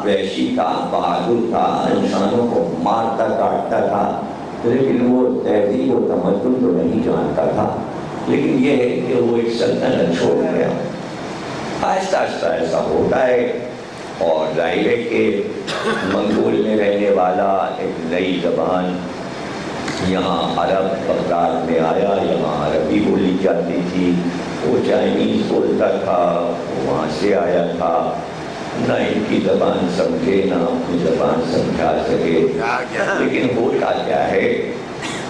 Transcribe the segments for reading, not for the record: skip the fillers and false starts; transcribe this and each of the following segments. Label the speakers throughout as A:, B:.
A: وحشی تھا، بہادر تھا، انسانوں کو مارتا کاٹتا تھا، لیکن وہ تہذیب و تمدن تو نہیں جانتا تھا. لیکن یہ ہے کہ وہ ایک سلطنت چھوڑ گیا. آہستہ آہستہ ایسا ہوتا ہے. اور ظاہر ہے کہ منگول میں رہنے والا ایک نئی زبان یہاں عرب بغداد میں آیا، یہاں عربی بولی جاتی تھی، وہ چائنیز بولتا تھا، وہاں سے آیا تھا، نہ ان کی زبان سمجھے نہ اپنی زبان سمجھا سکے. لیکن ہوتا کیا ہے،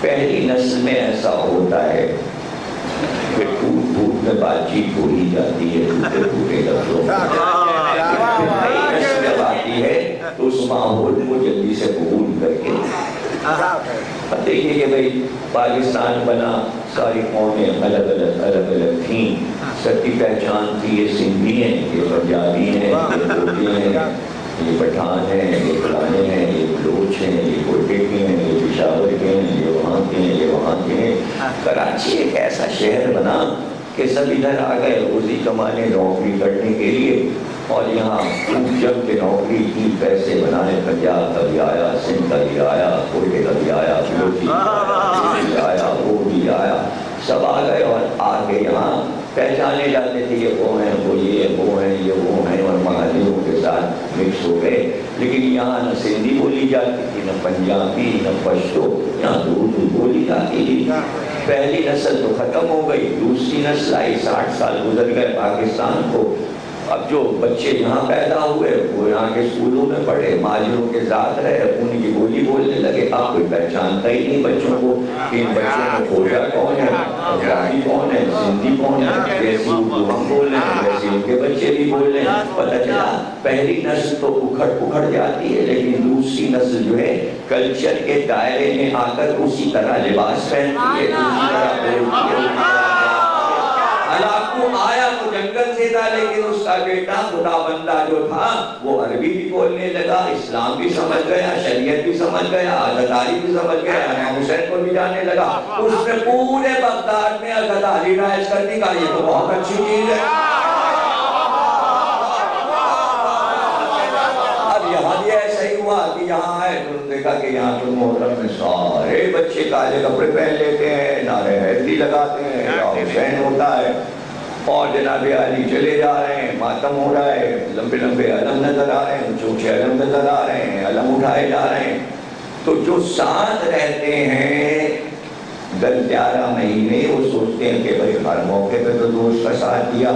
A: پہلی نسل میں ایسا ہوتا ہے کہ ٹوٹ ٹوٹ میں بات چیت ہو ہی جاتی ہے، ٹوٹے ٹوٹے لفظوں میں. نئی نسل جب آتی ہے تو اس ماحول کو جلدی سے قبول کر کے اب دیکھیے کہ بھئی پاکستان بنا، ساری قومیں الگ الگ تھیں، سب کی پہچان تھی، یہ سندھی ہیں، یہ پنجابی ہیں، یہ کوٹی ہیں، یہ پٹھان ہیں، یہ فلانے ہیں، یہ بلوچ ہیں، یہ کوٹے کے ہیں، یہ پشاور کے ہیں، یہ وہاں کے ہیں، یہ وہاں کے ہیں. کراچی ایک ایسا شہر بنا کہ سب ادھر آ گئے روزی کمانے، نوکری کرنے کے لیے. اور یہاں جب کہ نوکری کی، پیسے بنائے، پنجاب کا بھی آیا، سندھ کا بھی آیا، کوٹے کا بھی آیا، بلوچی بھی آیا، وہ بھی آیا، سب آ گئے. اور آ کے یہاں پہچانے جاتے تھے، یہ وہ ہیں، وہ یہ وہ ہیں، یہ وہ ہیں، اور مہاجروں کے ساتھ مکس ہو گئے. لیکن یہاں نہ سندھی بولی جاتی تھی، نہ پنجابی، نہ پشتو، یہاں اردو بولی جاتی تھی. پہلی نسل تو ختم ہو گئی، دوسری نسل آئی، 60 سال گزر گئے پاکستان کو. اب جو بچے یہاں پیدا ہوئے وہ یہاں کے اسکولوں میں پڑھے، ماجروں کے ذات رہے، ان کی بولی بولنے لگے. اب کوئی پہچانتا ہی نہیں بچوں کو کہ ان بچوں میں کھوٹا کون ہے، پنجابی کون ہے، سندھی کون ہے. جیسی اردو ہم بول رہے ہیں ویسے ان کے بچے بھی بول رہے ہیں. پتہ چلا پہلی نسل تو اکھڑ جاتی ہے، لیکن دوسری نسل جو ہے کلچر کے دائرے میں آ کر اسی طرح لباس پہنتی ہے، اسی طرح بولتی ہے. ہلاکو آیا تو جنگل سے تھا، لیکن اس کا بیٹا خدا بندہ جو تھا وہ عربی بھی بولنے لگا، اسلام بھی سمجھ گیا، شریعت بھی سمجھ گیا، عزاداری بھی سمجھ گیا، امام حسین کو بھی جانے لگا. اس نے پورے بغداد میں عزاداری رائج کر دی. کہا یہ تو بہت اچھی چیز ہے. اب یہاں بھی ایسا ہی ہوا کہ یہاں آئے تو دیکھا کہ یہاں تو محرم میں سارے بچے کالے کپڑے پہن لیتے ہیں، نعرے حیدری لگاتے ہیں، یا حسین ہوتا ہے، اور جناب علی چلے جا رہے ہیں، ماتم ہو رہا ہے، لمبے لمبے علم نظر آ رہے ہیں، اونچے اونچے علم نظر آ رہے ہیں، علم اٹھائے جا رہے ہیں. تو جو ساتھ رہتے ہیں 10-11 مہینے وہ سوچتے ہیں کہ بھئی ہر موقع پہ تو دوست کا ساتھ دیا،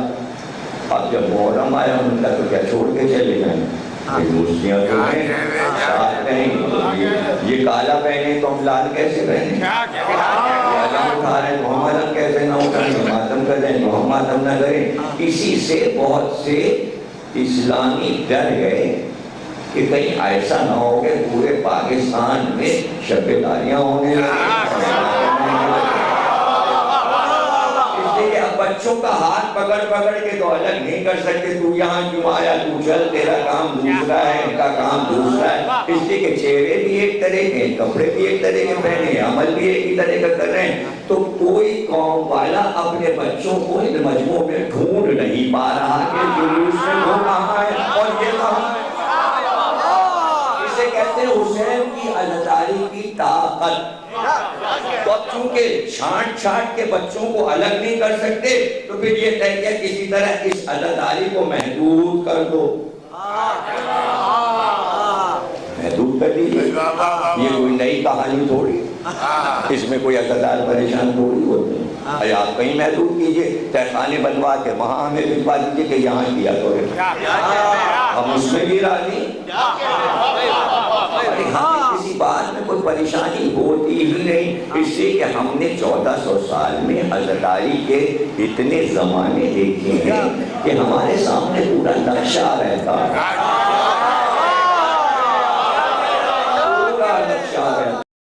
A: اب جب محرم آیا ان کا تو کیا چھوڑ کے چلے جائیں. دوستیاں تو ہیں، ساتھ رہیں. یہ کالا پہنے تو ہم لال کیسے پہنے، علم اٹھا رہے ہیں تو ہم علم کیسے نہ اٹھائیں، ماتم کر رہے ہیں تو ہم ماتم نہ کریں. اسی سے بہت سے اسلامی ڈر گئے کہ کہیں ایسا نہ ہو کہ پورے پاکستان میں شب داریاں ہونے لگے. بچوں کا ہاتھ پکڑ کے تو الگ نہیں کر سکتے، تو یہاں کیوں آیا، تو چل، تیرا کام دوسرا ہے، ان کا کام دوسرا ہے. اس لیے کہ چہرے بھی ایک طرح کے، کپڑے بھی ایک طرح کے پہنے، عمل بھی ایک ہی طرح کا کر رہے ہیں. تو کوئی قوم والا اپنے بچوں کو ان مجموعوں میں ڈھونڈ نہیں پا رہا کہ جلوس میں وہ کہاں ہے اور یہ کہاں ہے. اسے کہتے ہیں حسین کی عزاداری کی طاقت. تو اب چونکہ چھانٹ کے بچوں کو الگ نہیں کر سکتے تو پھر یہ طے کیا کسی طرح اس عزاداری کو محدود کر دو. محدود کر دیجیے. یہ کوئی نئی کہانی تھوڑی، اس میں کوئی عزادار پریشان تھوڑی ہوتے ہیں. آپ کہیں محدود کیجئے، تہخانے بنوا کے وہاں ہمیں بھجوا دیجئے کہ یہاں کیا کرے، ہم اس میں بھی راضی. کسی بات میں کوئی پریشانی ہوتی ہی نہیں، اس لیے کہ ہم نے 1400 سال میں عزاداری کے اتنے زمانے دیکھے ہیں کہ ہمارے سامنے پورا نقشہ رہتا ہے.